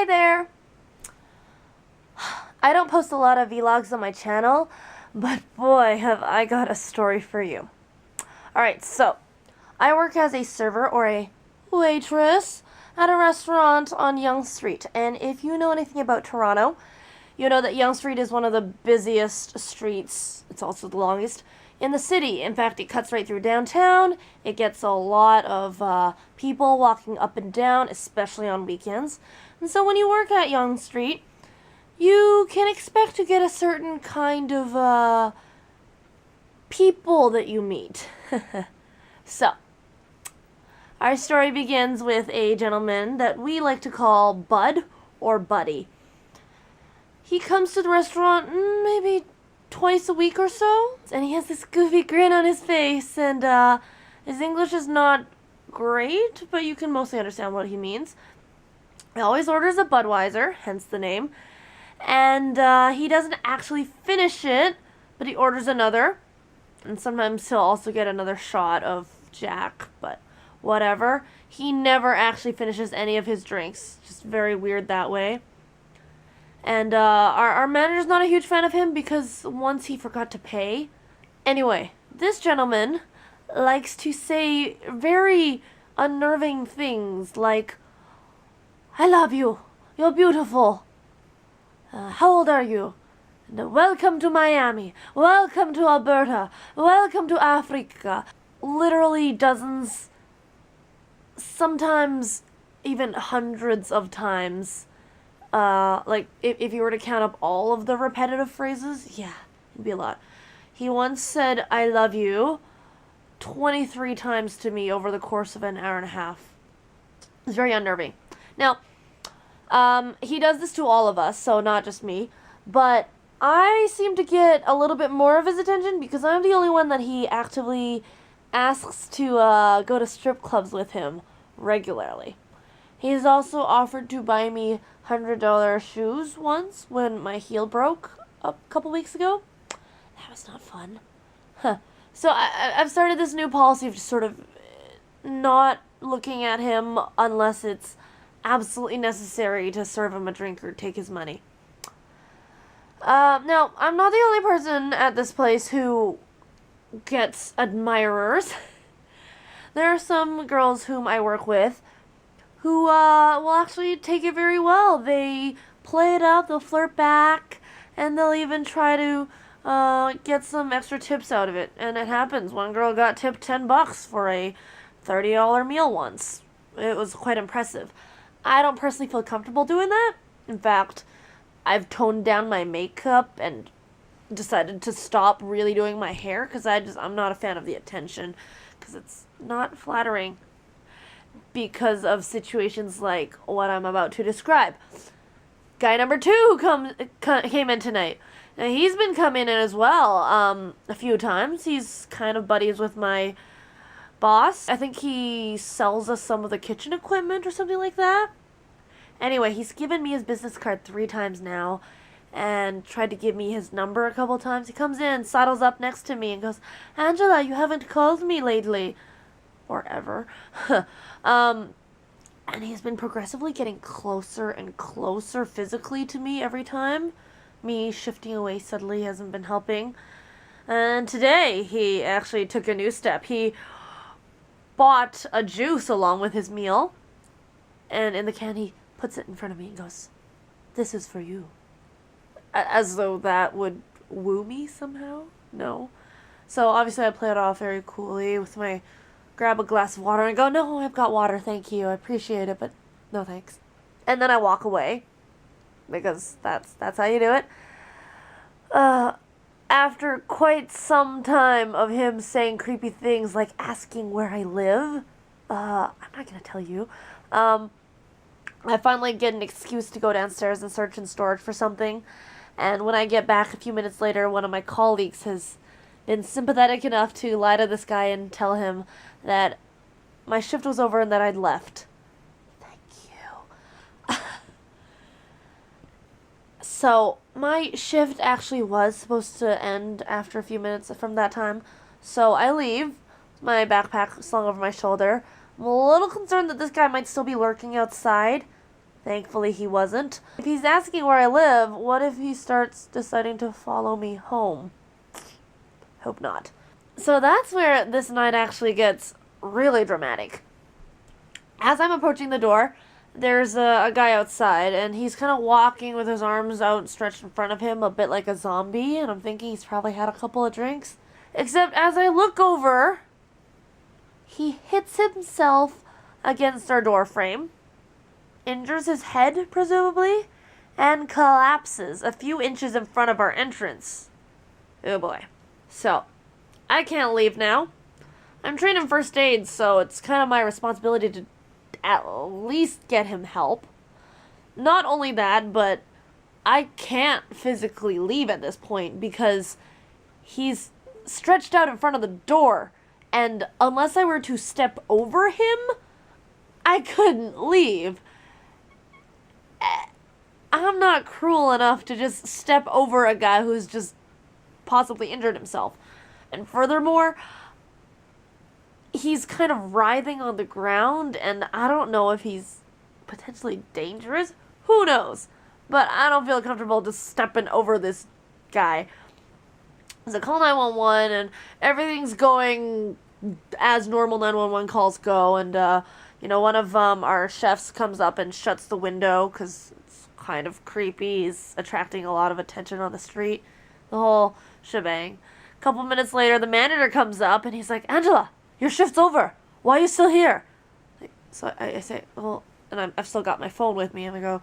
Hi there! I don't post a lot of vlogs on my channel, but boy, have I got a story for you. Alright, so, I work as a server or a waitress at a restaurant on Yonge Street, and if you know anything about Toronto, you know that Yonge Street is one of the busiest streets, it's also the longest, in the city. In fact, it cuts right through downtown. It gets a lot of people walking up and down, especially on weekends. And so when you work at Yonge Street, you can expect to get a certain kind of people that you meet. So, our story begins with a gentleman that we like to call Bud or Buddy. He comes to the restaurant maybe twice a week or so, and he has this goofy grin on his face, and his English is not great, but you can mostly understand what he means. He always orders a Budweiser, hence the name, and he doesn't actually finish it, but he orders another, and sometimes he'll also get another shot of Jack, but whatever. He never actually finishes any of his drinks, just very weird that way. And our manager's not a huge fan of him because once he forgot to pay. Anyway, this gentleman likes to say very unnerving things like, "I love you. You're beautiful. How old are you? And, welcome to Miami. Welcome to Alberta. Welcome to Africa." Literally dozens, sometimes even hundreds of times. Like, if you were to count up all of the repetitive phrases, yeah, it'd be a lot. He once said, "I love you," 23 times to me over the course of an hour and a half. It's very unnerving. Now, he does this to all of us, so not just me, but I seem to get a little bit more of his attention because I'm the only one that he actively asks to go to strip clubs with him regularly. He's also offered to buy me $100 shoes once when my heel broke a couple weeks ago. That was not fun. Huh. So I've started this new policy of just sort of not looking at him unless it's absolutely necessary to serve him a drink or take his money. Now, I'm not the only person at this place who gets admirers. There are some girls whom I work with who will actually take it very well. They play it up, they'll flirt back, and they'll even try to get some extra tips out of it. And it happens. One girl got tipped $10 for a $30 meal once. It was quite impressive. I don't personally feel comfortable doing that. In fact, I've toned down my makeup and decided to stop really doing my hair because I'm not a fan of the attention because it's not flattering. Because of situations like what I'm about to describe. Guy number 2 came in tonight. Now, he's been coming in as well a few times. He's kind of buddies with my boss. I think he sells us some of the kitchen equipment or something like that. Anyway, he's given me his business card 3 times now and tried to give me his number a couple times. He comes in, sidles up next to me and goes, "Angela, you haven't called me lately." Or ever. And he's been progressively getting closer and closer physically to me every time. Me shifting away subtly hasn't been helping. And today, he actually took a new step. He bought a juice along with his meal. And in the can, he puts it in front of me and goes, "This is for you." As though that would woo me somehow. No. So obviously I play it off very coolly with my grab a glass of water and go, "No, I've got water, thank you, I appreciate it, but no thanks." And then I walk away, because that's how you do it. After quite some time of him saying creepy things like asking where I live, I'm not gonna tell you, I finally get an excuse to go downstairs and search in storage for something, and when I get back a few minutes later, one of my colleagues has been sympathetic enough to lie to this guy and tell him that my shift was over and that I'd left. Thank you. So, my shift actually was supposed to end after a few minutes from that time. So, I leave, my backpack slung over my shoulder. I'm a little concerned that this guy might still be lurking outside. Thankfully, he wasn't. If he's asking where I live, what if he starts deciding to follow me home? Hope not. So that's where this night actually gets really dramatic. As I'm approaching the door, there's a guy outside, and he's kind of walking with his arms outstretched in front of him, a bit like a zombie, and I'm thinking he's probably had a couple of drinks. Except as I look over, he hits himself against our door frame, injures his head, presumably, and collapses a few inches in front of our entrance. Oh boy. So, I can't leave now. I'm trained in first aid, so it's kind of my responsibility to at least get him help. Not only that, but I can't physically leave at this point because he's stretched out in front of the door, and unless I were to step over him, I couldn't leave. I'm not cruel enough to just step over a guy who's just possibly injured himself. And furthermore, he's kind of writhing on the ground, and I don't know if he's potentially dangerous. Who knows? But I don't feel comfortable just stepping over this guy. So I call 911, and everything's going as normal 911 calls go. And, one of our chefs comes up and shuts the window because it's kind of creepy. He's attracting a lot of attention on the street. The whole shebang. A couple minutes later, the manager comes up, and he's like, Angela, your shift's over. Why are you still here? So I say, well, and I've still got my phone with me, and I go,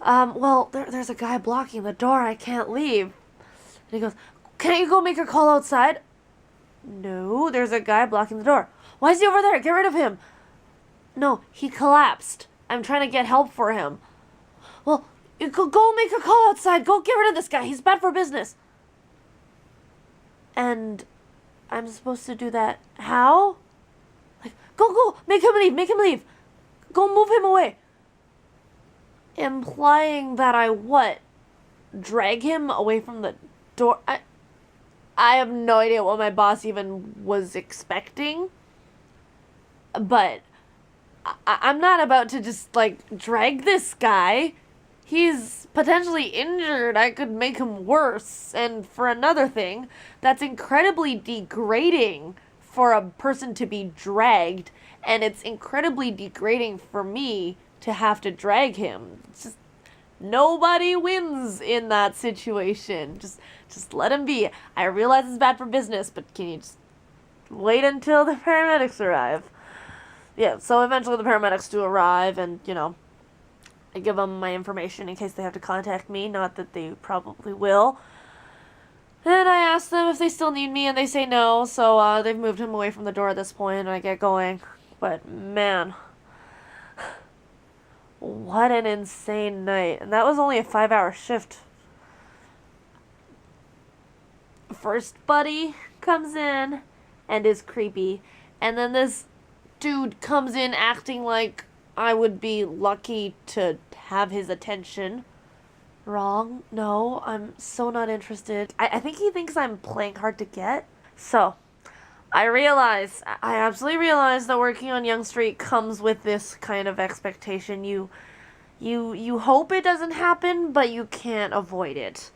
well, there's a guy blocking the door. I can't leave. And he goes, can't you go make a call outside? No, there's a guy blocking the door. Why is he over there? Get rid of him. No, he collapsed. I'm trying to get help for him. Well, you go make a call outside. Go get rid of this guy. He's bad for business. And I'm supposed to do that how? Like, go, make him leave. Go move him away. Implying that I what? Drag him away from the door? I have no idea what my boss even was expecting. But I'm not about to just, drag this guy. He's potentially injured. I could make him worse. And for another thing, that's incredibly degrading for a person to be dragged. And it's incredibly degrading for me to have to drag him. It's just nobody wins in that situation. Just let him be. I realize it's bad for business, but can you just wait until the paramedics arrive? Yeah, so eventually the paramedics do arrive, and, I give them my information in case they have to contact me. Not that they probably will. And I ask them if they still need me, and they say no. So they've moved him away from the door at this point, and I get going. But, man, what an insane night. And that was only a 5-hour shift. First buddy comes in and is creepy. And then this dude comes in acting like I would be lucky to have his attention. Wrong. No, I'm so not interested. I think he thinks I'm playing hard to get. So, I absolutely realize that working on Yonge Street comes with this kind of expectation. You hope it doesn't happen, but you can't avoid it.